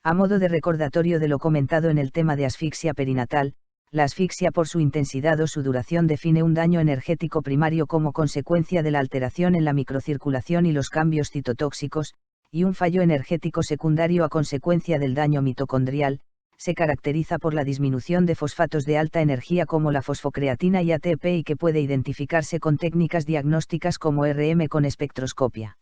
A modo de recordatorio de lo comentado en el tema de asfixia perinatal, la asfixia por su intensidad o su duración define un daño energético primario como consecuencia de la alteración en la microcirculación y los cambios citotóxicos, y un fallo energético secundario a consecuencia del daño mitocondrial. Se caracteriza por la disminución de fosfatos de alta energía como la fosfocreatina y ATP y que puede identificarse con técnicas diagnósticas como RM con espectroscopia.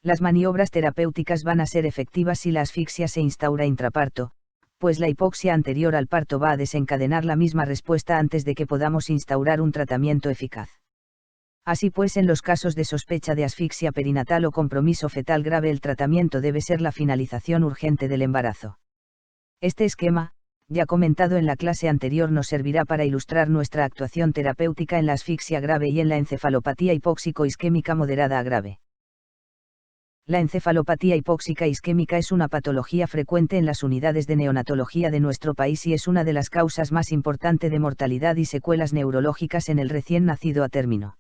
Las maniobras terapéuticas van a ser efectivas si la asfixia se instaura intraparto, pues la hipoxia anterior al parto va a desencadenar la misma respuesta antes de que podamos instaurar un tratamiento eficaz. Así pues, en los casos de sospecha de asfixia perinatal o compromiso fetal grave, el tratamiento debe ser la finalización urgente del embarazo. Este esquema, ya comentado en la clase anterior, nos servirá para ilustrar nuestra actuación terapéutica en la asfixia grave y en la encefalopatía hipóxico-isquémica moderada a grave. La encefalopatía hipóxica isquémica es una patología frecuente en las unidades de neonatología de nuestro país y es una de las causas más importantes de mortalidad y secuelas neurológicas en el recién nacido a término.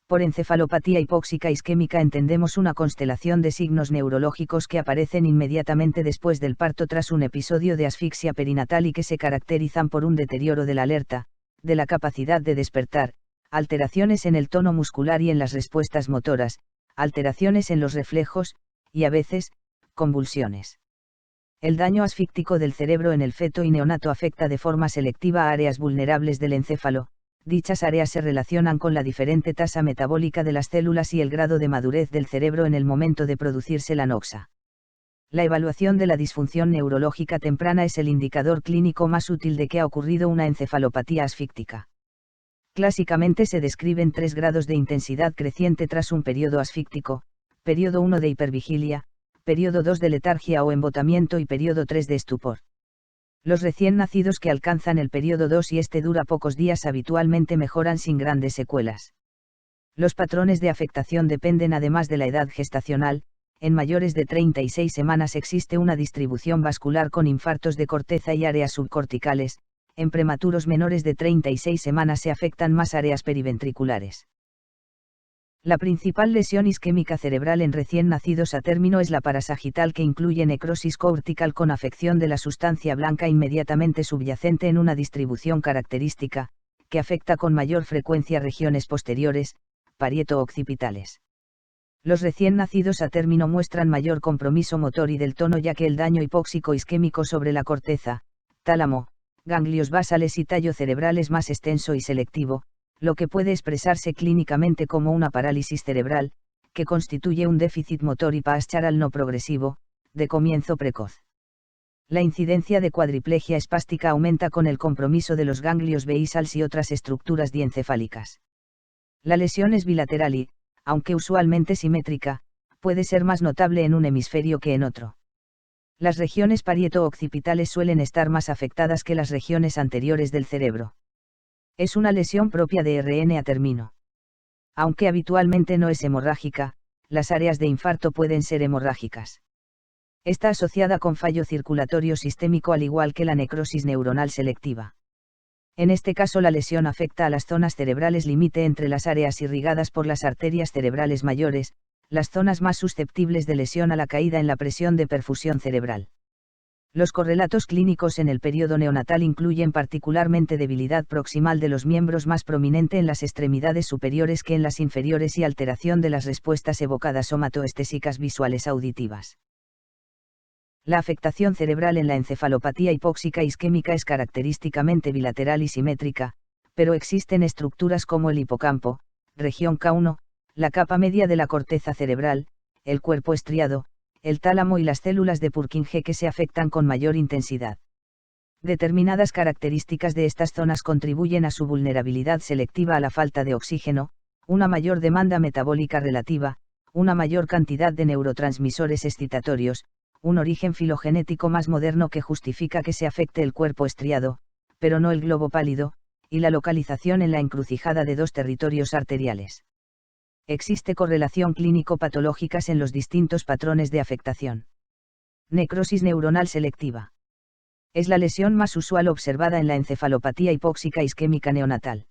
Por encefalopatía hipóxica isquémica entendemos una constelación de signos neurológicos que aparecen inmediatamente después del parto tras un episodio de asfixia perinatal y que se caracterizan por un deterioro de la alerta, de la capacidad de despertar, alteraciones en el tono muscular y en las respuestas motoras, alteraciones en los reflejos, y a veces, convulsiones. El daño asfíctico del cerebro en el feto y neonato afecta de forma selectiva a áreas vulnerables del encéfalo. Dichas áreas se relacionan con la diferente tasa metabólica de las células y el grado de madurez del cerebro en el momento de producirse la noxa. La evaluación de la disfunción neurológica temprana es el indicador clínico más útil de que ha ocurrido una encefalopatía asfíctica. Clásicamente se describen 3 grados de intensidad creciente tras un periodo asfíctico: periodo 1 de hipervigilia, periodo 2 de letargia o embotamiento y periodo 3 de estupor. Los recién nacidos que alcanzan el periodo 2 y este dura pocos días habitualmente mejoran sin grandes secuelas. Los patrones de afectación dependen además de la edad gestacional. En mayores de 36 semanas existe una distribución vascular con infartos de corteza y áreas subcorticales. En prematuros menores de 36 semanas se afectan más áreas periventriculares. La principal lesión isquémica cerebral en recién nacidos a término es la parasagital, que incluye necrosis cortical con afección de la sustancia blanca inmediatamente subyacente en una distribución característica, que afecta con mayor frecuencia regiones posteriores, parieto-occipitales. Los recién nacidos a término muestran mayor compromiso motor y del tono, ya que el daño hipóxico isquémico sobre la corteza, tálamo, ganglios basales y tallo cerebral es más extenso y selectivo, lo que puede expresarse clínicamente como una parálisis cerebral, que constituye un déficit motor y pastoral no progresivo, de comienzo precoz. La incidencia de cuadriplegia espástica aumenta con el compromiso de los ganglios basales y otras estructuras diencefálicas. La lesión es bilateral y, aunque usualmente simétrica, puede ser más notable en un hemisferio que en otro. Las regiones parieto-occipitales suelen estar más afectadas que las regiones anteriores del cerebro. Es una lesión propia de RN a término. Aunque habitualmente no es hemorrágica, las áreas de infarto pueden ser hemorrágicas. Está asociada con fallo circulatorio sistémico al igual que la necrosis neuronal selectiva. En este caso la lesión afecta a las zonas cerebrales límite entre las áreas irrigadas por las arterias cerebrales mayores, las zonas más susceptibles de lesión a la caída en la presión de perfusión cerebral. Los correlatos clínicos en el periodo neonatal incluyen particularmente debilidad proximal de los miembros, más prominente en las extremidades superiores que en las inferiores, y alteración de las respuestas evocadas somatoestésicas visuales auditivas. La afectación cerebral en la encefalopatía hipóxica isquémica es característicamente bilateral y simétrica, pero existen estructuras como el hipocampo, región K1, la capa media de la corteza cerebral, el cuerpo estriado, el tálamo y las células de Purkinje que se afectan con mayor intensidad. Determinadas características de estas zonas contribuyen a su vulnerabilidad selectiva a la falta de oxígeno, una mayor demanda metabólica relativa, una mayor cantidad de neurotransmisores excitatorios, un origen filogenético más moderno que justifica que se afecte el cuerpo estriado, pero no el globo pálido, y la localización en la encrucijada de 2 territorios arteriales. Existe correlación clínico-patológicas en los distintos patrones de afectación. Necrosis neuronal selectiva. Es la lesión más usual observada en la encefalopatía hipóxica isquémica neonatal.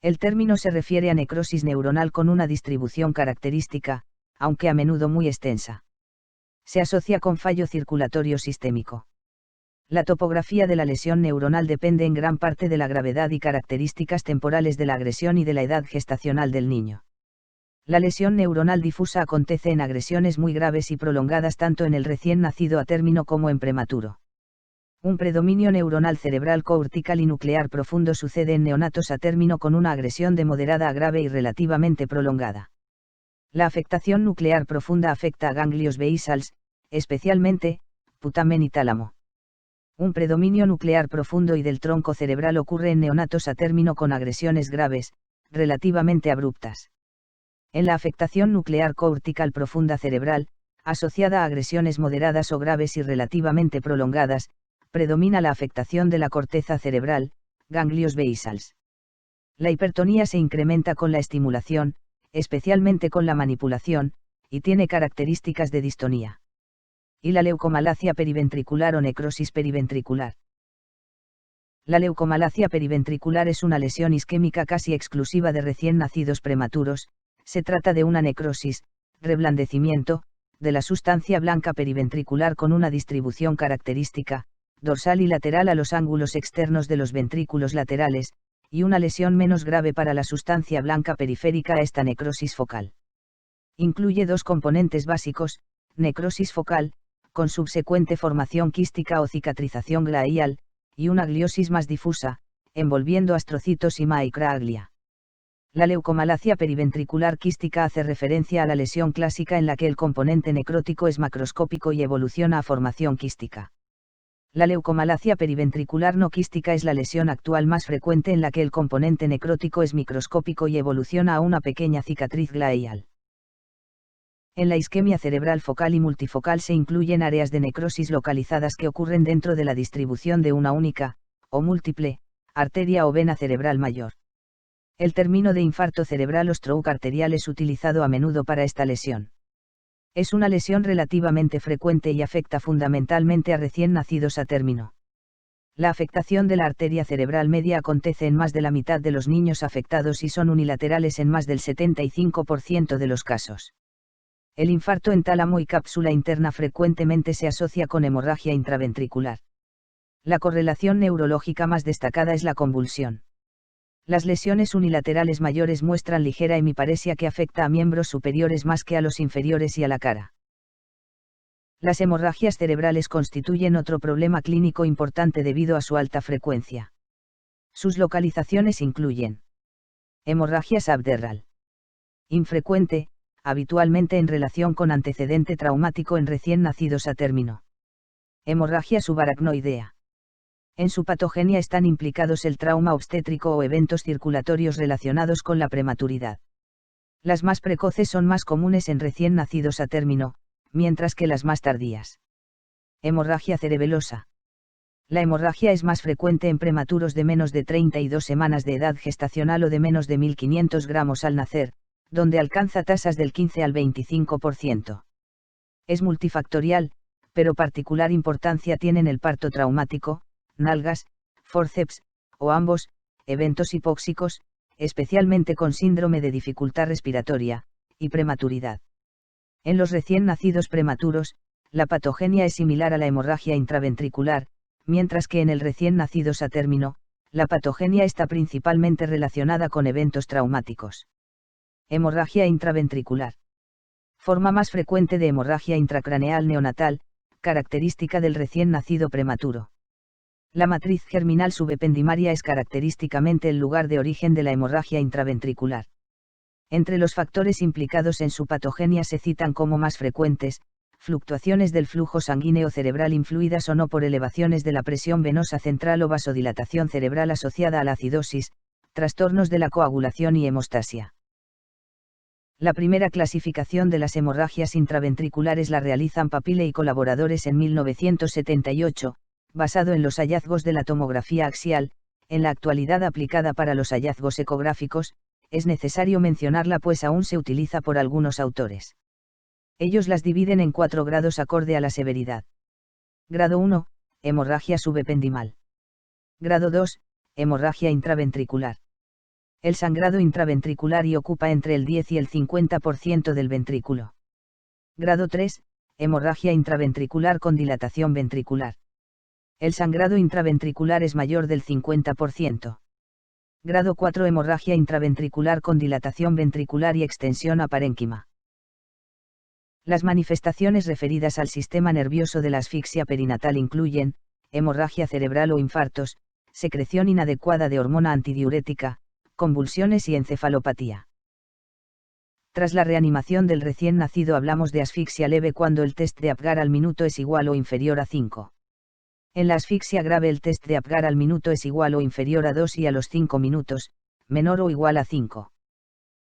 El término se refiere a necrosis neuronal con una distribución característica, aunque a menudo muy extensa. Se asocia con fallo circulatorio sistémico. La topografía de la lesión neuronal depende en gran parte de la gravedad y características temporales de la agresión y de la edad gestacional del niño. La lesión neuronal difusa acontece en agresiones muy graves y prolongadas tanto en el recién nacido a término como en prematuro. Un predominio neuronal cerebral cortical y nuclear profundo sucede en neonatos a término con una agresión de moderada a grave y relativamente prolongada. La afectación nuclear profunda afecta a ganglios basales, especialmente, putamen y tálamo. Un predominio nuclear profundo y del tronco cerebral ocurre en neonatos a término con agresiones graves, relativamente abruptas. En la afectación nuclear cortical profunda cerebral, asociada a agresiones moderadas o graves y relativamente prolongadas, predomina la afectación de la corteza cerebral, ganglios basales. La hipertonía se incrementa con la estimulación, especialmente con la manipulación, y tiene características de distonía. Y la leucomalacia periventricular o necrosis periventricular. La leucomalacia periventricular es una lesión isquémica casi exclusiva de recién nacidos prematuros. Se trata de una necrosis, reblandecimiento, de la sustancia blanca periventricular con una distribución característica, dorsal y lateral a los ángulos externos de los ventrículos laterales, y una lesión menos grave para la sustancia blanca periférica a esta necrosis focal. Incluye dos componentes básicos: necrosis focal, con subsecuente formación quística o cicatrización glial, y una gliosis más difusa, envolviendo astrocitos y microglia. La leucomalacia periventricular quística hace referencia a la lesión clásica en la que el componente necrótico es macroscópico y evoluciona a formación quística. La leucomalacia periventricular no quística es la lesión actual más frecuente en la que el componente necrótico es microscópico y evoluciona a una pequeña cicatriz glial. En la isquemia cerebral focal y multifocal se incluyen áreas de necrosis localizadas que ocurren dentro de la distribución de una única, o múltiple, arteria o vena cerebral mayor. El término de infarto cerebral o stroke arterial es utilizado a menudo para esta lesión. Es una lesión relativamente frecuente y afecta fundamentalmente a recién nacidos a término. La afectación de la arteria cerebral media acontece en más de la mitad de los niños afectados y son unilaterales en más del 75% de los casos. El infarto en tálamo y cápsula interna frecuentemente se asocia con hemorragia intraventricular. La correlación neurológica más destacada es la convulsión. Las lesiones unilaterales mayores muestran ligera hemiparesia que afecta a miembros superiores más que a los inferiores y a la cara. Las hemorragias cerebrales constituyen otro problema clínico importante debido a su alta frecuencia. Sus localizaciones incluyen: hemorragia subderral. Infrecuente, habitualmente en relación con antecedente traumático en recién nacidos a término. Hemorragia subaracnoidea. En su patogenia están implicados el trauma obstétrico o eventos circulatorios relacionados con la prematuridad. Las más precoces son más comunes en recién nacidos a término, mientras que las más tardías. Hemorragia cerebelosa. La hemorragia es más frecuente en prematuros de menos de 32 semanas de edad gestacional o de menos de 1.500 gramos al nacer, donde alcanza tasas del 15 al 25%. Es multifactorial, pero particular importancia tienen el parto traumático, nalgas, fórceps, o ambos, eventos hipóxicos, especialmente con síndrome de dificultad respiratoria, y prematuridad. En los recién nacidos prematuros, la patogenia es similar a la hemorragia intraventricular, mientras que en el recién nacidos a término, la patogenia está principalmente relacionada con eventos traumáticos. Hemorragia intraventricular. Forma más frecuente de hemorragia intracraneal neonatal, característica del recién nacido prematuro. La matriz germinal subependimaria es característicamente el lugar de origen de la hemorragia intraventricular. Entre los factores implicados en su patogenia se citan como más frecuentes: fluctuaciones del flujo sanguíneo cerebral influidas o no por elevaciones de la presión venosa central o vasodilatación cerebral asociada a la acidosis, trastornos de la coagulación y hemostasia. La primera clasificación de las hemorragias intraventriculares la realizan Papile y colaboradores en 1978, basado en los hallazgos de la tomografía axial. En la actualidad aplicada para los hallazgos ecográficos, es necesario mencionarla pues aún se utiliza por algunos autores. Ellos las dividen en 4 grados acorde a la severidad. Grado 1, hemorragia subependimal. Grado 2, hemorragia intraventricular. El sangrado intraventricular y ocupa entre el 10 y el 50% del ventrículo. Grado 3, hemorragia intraventricular con dilatación ventricular. El sangrado intraventricular es mayor del 50%. Grado 4 hemorragia intraventricular con dilatación ventricular y extensión a parénquima. Las manifestaciones referidas al sistema nervioso de la asfixia perinatal incluyen, hemorragia cerebral o infartos, secreción inadecuada de hormona antidiurética, convulsiones y encefalopatía. Tras la reanimación del recién nacido hablamos de asfixia leve cuando el test de Apgar al minuto es igual o inferior a 5. En la asfixia grave el test de Apgar al minuto es igual o inferior a 2 y a los 5 minutos, menor o igual a 5.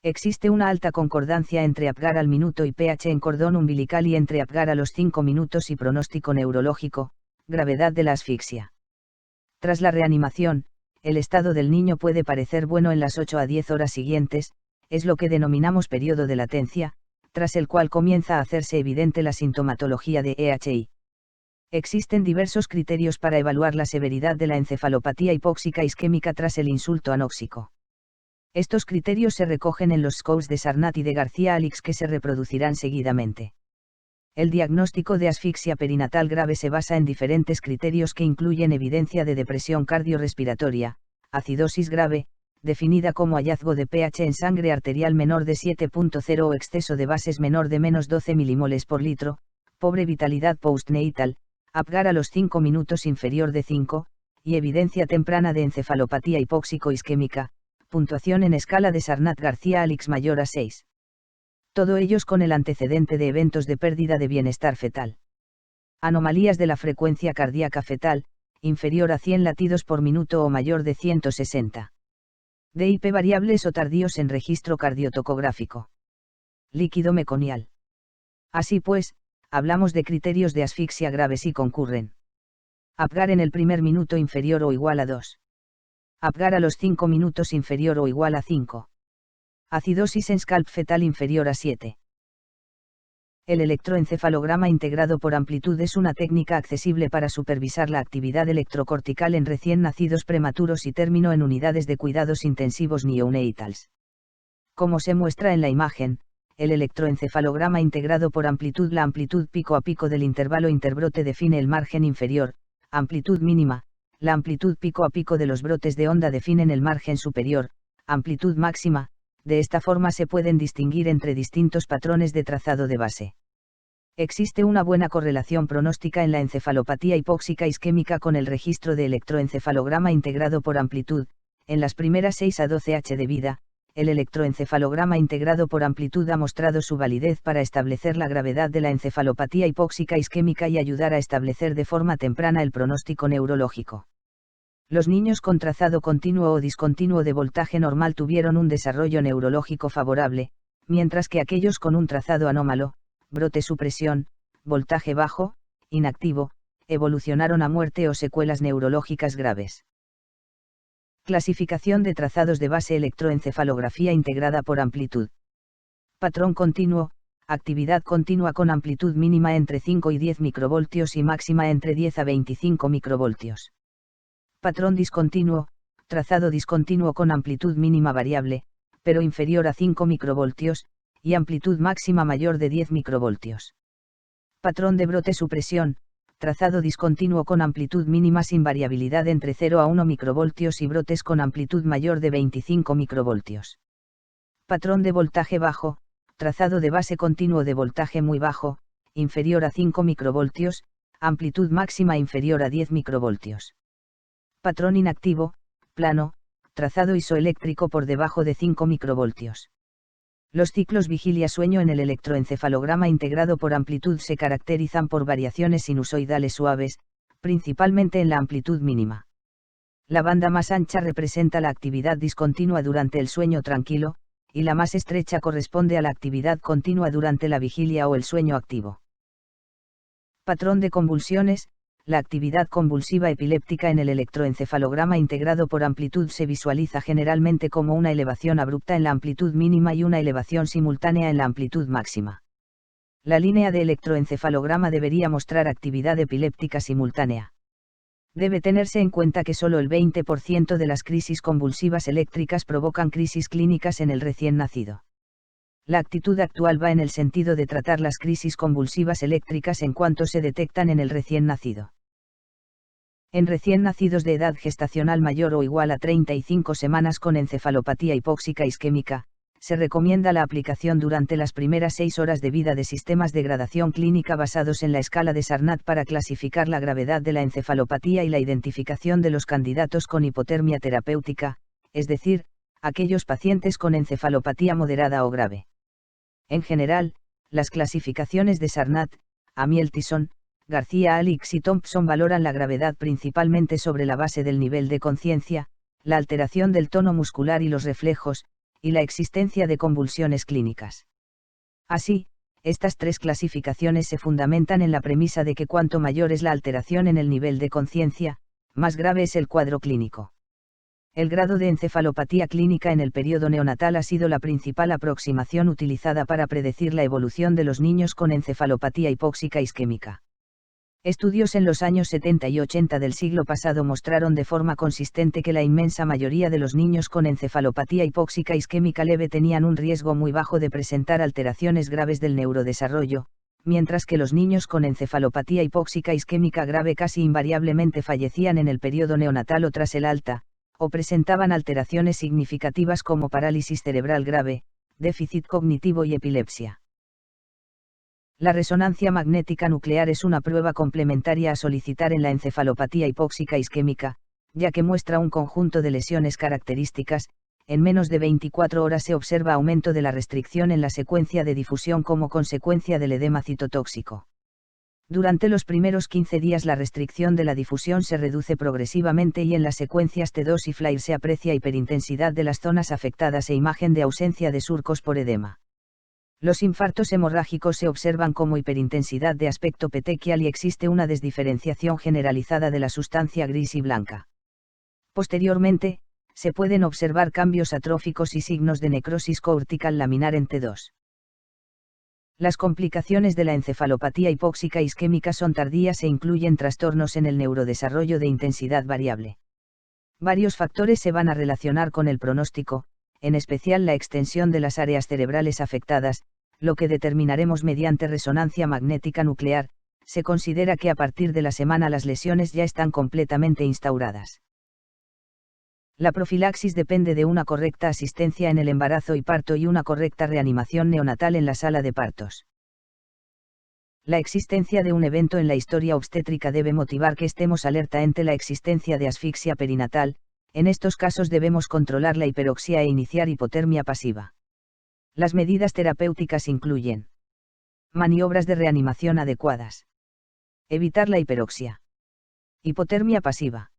Existe una alta concordancia entre Apgar al minuto y pH en cordón umbilical y entre Apgar a los 5 minutos y pronóstico neurológico, gravedad de la asfixia. Tras la reanimación, el estado del niño puede parecer bueno en las 8 a 10 horas siguientes, es lo que denominamos periodo de latencia, tras el cual comienza a hacerse evidente la sintomatología de EHI. Existen diversos criterios para evaluar la severidad de la encefalopatía hipóxica isquémica tras el insulto anóxico. Estos criterios se recogen en los scores de Sarnat y de García-Alix que se reproducirán seguidamente. El diagnóstico de asfixia perinatal grave se basa en diferentes criterios que incluyen evidencia de depresión cardiorrespiratoria, acidosis grave, definida como hallazgo de pH en sangre arterial menor de 7.0 o exceso de bases menor de menos 12 milimoles por litro, pobre vitalidad postnatal, Apgar a los 5 minutos inferior de 5, y evidencia temprana de encefalopatía hipóxico-isquémica, puntuación en escala de Sarnat-García-Alix mayor a 6. Todo ellos con el antecedente de eventos de pérdida de bienestar fetal. Anomalías de la frecuencia cardíaca fetal, inferior a 100 latidos por minuto o mayor de 160. DIP variables o tardíos en registro cardiotocográfico. Líquido meconial. Así pues, hablamos de criterios de asfixia grave si concurren. Apgar en el primer minuto inferior o igual a 2. Apgar a los 5 minutos inferior o igual a 5. Acidosis en scalp fetal inferior a 7. El electroencefalograma integrado por amplitud es una técnica accesible para supervisar la actividad electrocortical en recién nacidos prematuros y término en unidades de cuidados intensivos neonatals. Como se muestra en la imagen, el electroencefalograma integrado por amplitud. La amplitud pico a pico del intervalo interbrote define el margen inferior, amplitud mínima. La amplitud pico a pico de los brotes de onda definen el margen superior, amplitud máxima. De esta forma se pueden distinguir entre distintos patrones de trazado de base. Existe una buena correlación pronóstica en la encefalopatía hipóxica isquémica con el registro de electroencefalograma integrado por amplitud. En las primeras 6 a 12 h de vida, el electroencefalograma integrado por amplitud ha mostrado su validez para establecer la gravedad de la encefalopatía hipóxica isquémica y ayudar a establecer de forma temprana el pronóstico neurológico. Los niños con trazado continuo o discontinuo de voltaje normal tuvieron un desarrollo neurológico favorable, mientras que aquellos con un trazado anómalo, brote supresión, voltaje bajo, inactivo, evolucionaron a muerte o secuelas neurológicas graves. Clasificación de trazados de base electroencefalografía integrada por amplitud. Patrón continuo, actividad continua con amplitud mínima entre 5 y 10 microvoltios y máxima entre 10 a 25 microvoltios. Patrón discontinuo, trazado discontinuo con amplitud mínima variable, pero inferior a 5 microvoltios, y amplitud máxima mayor de 10 microvoltios. Patrón de brote supresión, trazado discontinuo con amplitud mínima sin variabilidad entre 0 a 1 microvoltios y brotes con amplitud mayor de 25 microvoltios. Patrón de voltaje bajo, trazado de base continuo de voltaje muy bajo, inferior a 5 microvoltios, amplitud máxima inferior a 10 microvoltios. Patrón inactivo, plano, trazado isoeléctrico por debajo de 5 microvoltios. Los ciclos vigilia-sueño en el electroencefalograma integrado por amplitud se caracterizan por variaciones sinusoidales suaves, principalmente en la amplitud mínima. La banda más ancha representa la actividad discontinua durante el sueño tranquilo, y la más estrecha corresponde a la actividad continua durante la vigilia o el sueño activo. Patrón de convulsiones. La actividad convulsiva epiléptica en el electroencefalograma integrado por amplitud se visualiza generalmente como una elevación abrupta en la amplitud mínima y una elevación simultánea en la amplitud máxima. La línea de electroencefalograma debería mostrar actividad epiléptica simultánea. Debe tenerse en cuenta que solo el 20% de las crisis convulsivas eléctricas provocan crisis clínicas en el recién nacido. La actitud actual va en el sentido de tratar las crisis convulsivas eléctricas en cuanto se detectan en el recién nacido. En recién nacidos de edad gestacional mayor o igual a 35 semanas con encefalopatía hipóxica isquémica, se recomienda la aplicación durante las primeras 6 horas de vida de sistemas de gradación clínica basados en la escala de Sarnat para clasificar la gravedad de la encefalopatía y la identificación de los candidatos con hipotermia terapéutica, es decir, aquellos pacientes con encefalopatía moderada o grave. En general, las clasificaciones de Sarnat, Amiel-Tyson, García-Alix y Thompson valoran la gravedad principalmente sobre la base del nivel de conciencia, la alteración del tono muscular y los reflejos, y la existencia de convulsiones clínicas. Así, estas tres clasificaciones se fundamentan en la premisa de que cuanto mayor es la alteración en el nivel de conciencia, más grave es el cuadro clínico. El grado de encefalopatía clínica en el periodo neonatal ha sido la principal aproximación utilizada para predecir la evolución de los niños con encefalopatía hipóxica isquémica. Estudios en los años 70 y 80 del siglo pasado mostraron de forma consistente que la inmensa mayoría de los niños con encefalopatía hipóxica isquémica leve tenían un riesgo muy bajo de presentar alteraciones graves del neurodesarrollo, mientras que los niños con encefalopatía hipóxica isquémica grave casi invariablemente fallecían en el periodo neonatal o tras el alta, o presentaban alteraciones significativas como parálisis cerebral grave, déficit cognitivo y epilepsia. La resonancia magnética nuclear es una prueba complementaria a solicitar en la encefalopatía hipóxica isquémica, ya que muestra un conjunto de lesiones características. En menos de 24 horas se observa aumento de la restricción en la secuencia de difusión como consecuencia del edema citotóxico. Durante los primeros 15 días la restricción de la difusión se reduce progresivamente y en las secuencias T2 y FLAIR se aprecia hiperintensidad de las zonas afectadas e imagen de ausencia de surcos por edema. Los infartos hemorrágicos se observan como hiperintensidad de aspecto petequial y existe una desdiferenciación generalizada de la sustancia gris y blanca. Posteriormente, se pueden observar cambios atróficos y signos de necrosis cortical laminar en T2. Las complicaciones de la encefalopatía hipóxica isquémica son tardías e incluyen trastornos en el neurodesarrollo de intensidad variable. Varios factores se van a relacionar con el pronóstico, en especial la extensión de las áreas cerebrales afectadas, lo que determinaremos mediante resonancia magnética nuclear. Se considera que a partir de la semana las lesiones ya están completamente instauradas. La profilaxis depende de una correcta asistencia en el embarazo y parto y una correcta reanimación neonatal en la sala de partos. La existencia de un evento en la historia obstétrica debe motivar que estemos alerta ante la existencia de asfixia perinatal. En estos casos debemos controlar la hiperoxia e iniciar hipotermia pasiva. Las medidas terapéuticas incluyen maniobras de reanimación adecuadas, evitar la hiperoxia, hipotermia pasiva,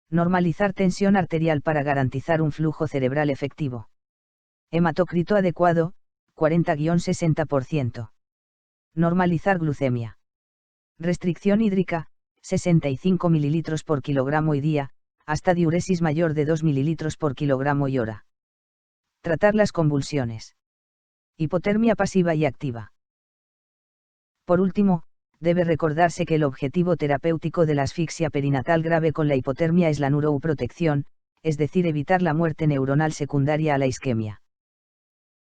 normalizar tensión arterial para garantizar un flujo cerebral efectivo, hematocrito adecuado, 40-60%, normalizar glucemia, restricción hídrica, 65 ml por kilogramo y día, hasta diuresis mayor de 2 ml por kilogramo y hora. Tratar las convulsiones. Hipotermia pasiva y activa. Por último, debe recordarse que el objetivo terapéutico de la asfixia perinatal grave con la hipotermia es la neuroprotección, es decir, evitar la muerte neuronal secundaria a la isquemia.